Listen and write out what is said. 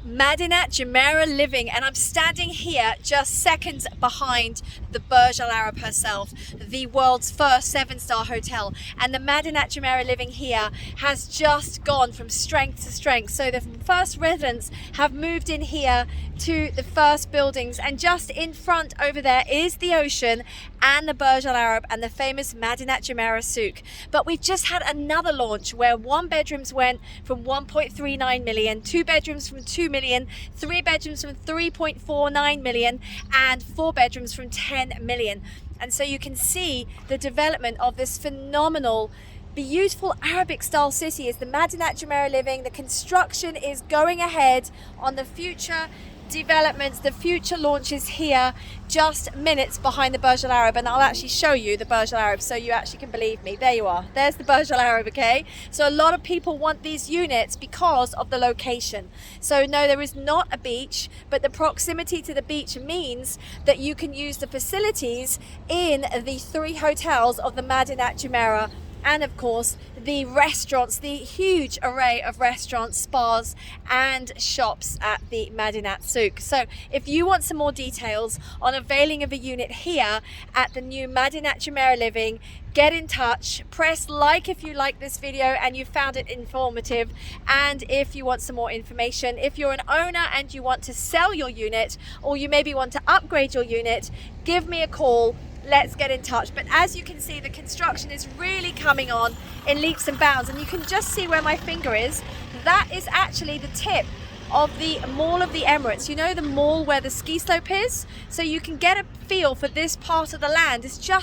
Madinat Jumeirah Living, and I'm standing here just seconds behind the Burj Al Arab herself, the world's first 7-star hotel. And the Madinat Jumeirah Living here has just gone from strength to strength. So the first residents have moved in here to the first buildings, and just in front over there is the ocean and the Burj Al Arab and the famous Madinat Jumeriah Souq. But we've just had another launch where 1 bedrooms went from 1.39 million, 2 bedrooms from 2 million, 3 bedrooms from 3.49 million, and 4 bedrooms from 10 million. And so you can see the development of this phenomenal, beautiful Arabic style city is the Madinat Jumeirah Living. The construction is going ahead on the future developments, the future launches here, just minutes behind the Burj Al Arab. And I'll actually show you the Burj Al Arab so you actually can believe me. There you are, there's the Burj Al Arab. Okay, so a lot of people want these units because of the location. So no, there is not a beach, but the proximity to the beach means that you can use the facilities in the 3 hotels of the Madinat Jumeirah, and of course the restaurants, the huge array of restaurants, spas and shops at the Madinat Souq. So if you want some more details on availing of a unit here at the new Madinat Jumeirah Living, get in touch, press like if you like this video and you found it informative, and if you want some more information, if you're an owner and you want to sell your unit, or you maybe want to upgrade your unit, give me a call. Let's get in touch. But as you can see, the construction is really coming on in leaps and bounds, and you can just see where my finger is. That is actually the tip of the Mall of the Emirates. You know, the mall where the ski slope is? So you can get a feel for this part of the land. It's just